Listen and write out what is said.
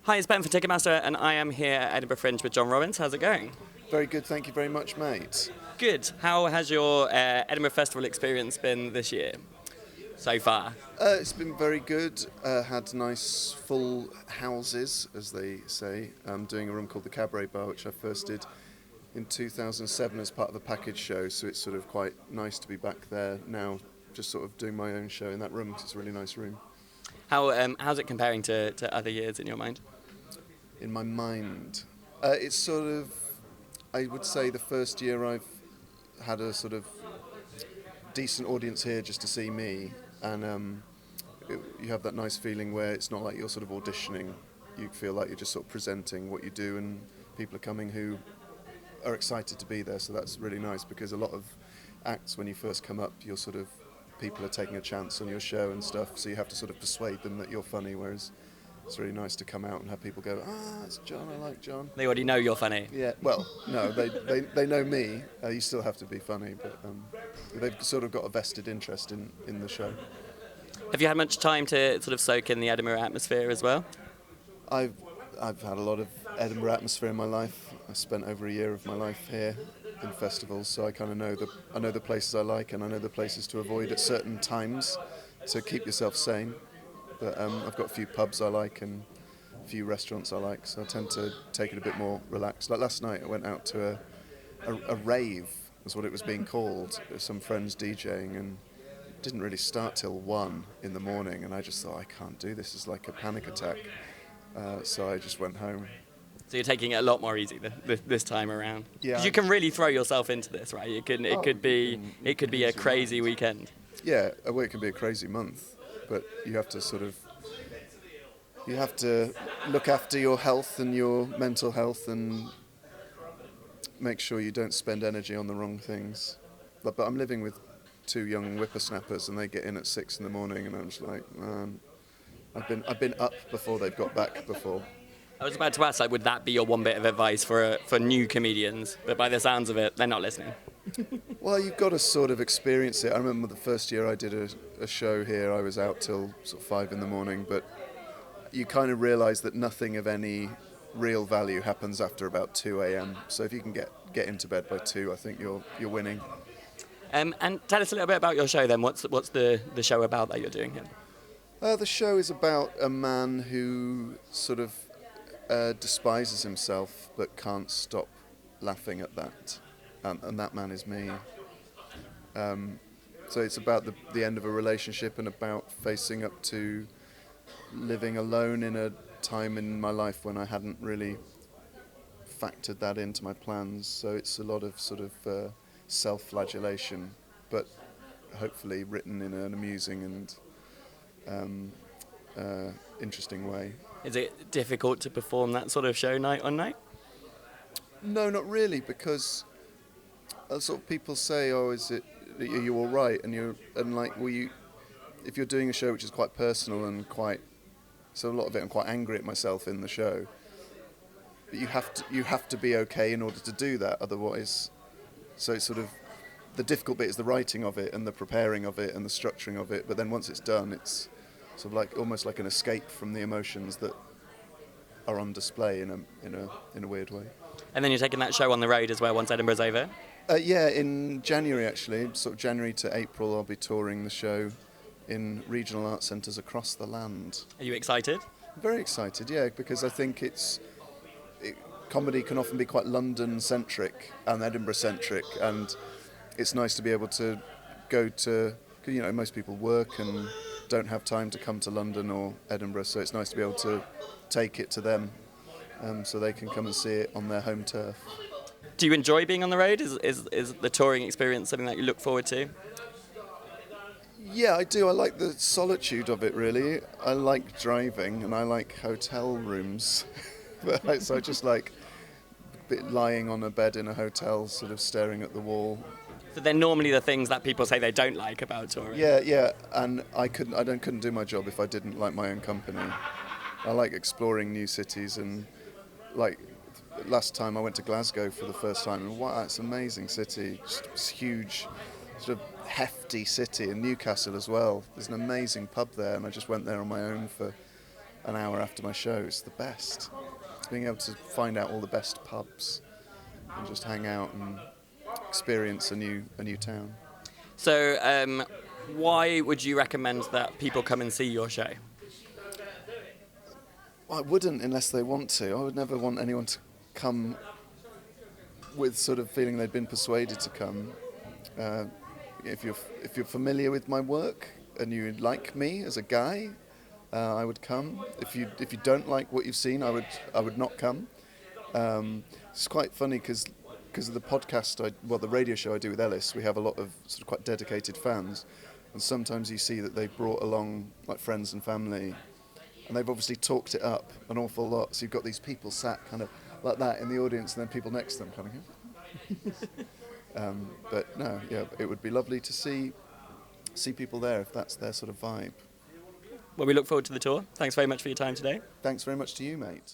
Hi, it's Ben for Ticketmaster, and I am here at Edinburgh Fringe with John Robbins. How's it going? Very good, thank you very much, mate. Good. How has your Edinburgh Festival experience been this year so far? It's been very good. Had nice full houses, as they say. I'm doing a room called the Cabaret Bar, which I first did in 2007 as part of a package show, so it's sort of quite nice to be back there now, just sort of doing my own show in that room, 'cause it's a really nice room. How's it comparing to other years in your mind? In my mind, it's sort of, I would say the first year I've had a sort of decent audience here just to see me, and you have that nice feeling where it's not like you're sort of auditioning. You feel like you're just sort of presenting what you do, and people are coming who are excited to be there, so that's really nice, because a lot of acts when you first come up, you're sort of, people are taking a chance on your show and stuff, so you have to sort of persuade them that you're funny, whereas it's really nice to come out and have people go, it's John, I like John. They already know you're funny. Yeah, well, no, they know me. You still have to be funny, but they've sort of got a vested interest in the show. Have you had much time to sort of soak in the Edinburgh atmosphere as well? I've had a lot of Edinburgh atmosphere in my life. I spent over a year of my life here in festivals, so I kind of know the places I like, and I know the places to avoid at certain times, to keep yourself sane. But I've got a few pubs I like and a few restaurants I like, so I tend to take it a bit more relaxed. Like last night I went out to a rave, was what it was being called, with some friends DJing, and it didn't really start till 1 in the morning, and I just thought, I can't do this, it's like a panic attack. So I just went home. So you're taking it a lot more easy this time around. Yeah. Because you can really throw yourself into this, right? It could be a crazy weekend. Yeah, well, it can be a crazy month, but you have to look after your health and your mental health, and make sure you don't spend energy on the wrong things. But I'm living with 2 young whippersnappers, and they get in at 6 in the morning, and I'm just like, man, I've been up before they've got back before. I was about to ask, would that be your one bit of advice for new comedians? But by the sounds of it, they're not listening. Well, you've got to sort of experience it. I remember the first year I did a show here, I was out till sort of 5 in the morning, but you kind of realise that nothing of any real value happens after about 2 a.m. So if you can get into bed by 2, I think you're winning. And tell us a little bit about your show then. What's the show about that you're doing here? The show is about a man who sort of despises himself but can't stop laughing at that, and that man is me. So it's about the end of a relationship, and about facing up to living alone in a time in my life when I hadn't really factored that into my plans. So it's a lot of sort of self-flagellation, but hopefully written in an amusing and interesting way. Is it difficult to perform that sort of show night on night? No, not really, because sort of people say, "Oh, are you all right?" And like, if you're doing a show which is quite personal and so a lot of it I'm quite angry at myself in the show. But you have to be okay in order to do that, otherwise. So it's sort of, the difficult bit is the writing of it and the preparing of it and the structuring of it. But then once it's done, it's sort of like almost like an escape from the emotions that are on display in a weird way. And then you're taking that show on the road as well once Edinburgh's over? Yeah, in January actually, sort of January to April, I'll be touring the show in regional art centres across the land. Are you excited? Very excited, yeah, because I think comedy can often be quite London-centric and Edinburgh-centric, and it's nice to be able to go to, most people work and don't have time to come to London or Edinburgh, so it's nice to be able to take it to them, so they can come and see it on their home turf. Do you enjoy being on the road? Is the touring experience something that you look forward to? Yeah, I do. I like the solitude of it, really. I like driving, and I like hotel rooms. So I just like lying on a bed in a hotel, sort of staring at the wall. So they're normally the things that people say they don't like about touring. Yeah, and I couldn't do my job if I didn't like my own company. I like exploring new cities, and like last time I went to Glasgow for the first time, and wow, it's an amazing city, just huge, sort of hefty city, and Newcastle as well. There's an amazing pub there, and I just went there on my own for an hour after my show is the best. It's being able to find out all the best pubs and just hang out and experience a new town. So, why would you recommend that people come and see your show? Well, I wouldn't unless they want to. I would never want anyone to come with sort of feeling they've been persuaded to come. If you're familiar with my work and you like me as a guy, I would come. If you don't like what you've seen, I would not come. It's quite funny because of the podcast, the radio show I do with Ellis, we have a lot of sort of quite dedicated fans, and sometimes you see that they've brought along like friends and family, and they've obviously talked it up an awful lot. So you've got these people sat kind of like that in the audience, and then people next to them kind of. But no, yeah, it would be lovely to see people there if that's their sort of vibe. Well, we look forward to the tour. Thanks very much for your time today. Thanks very much to you, mate.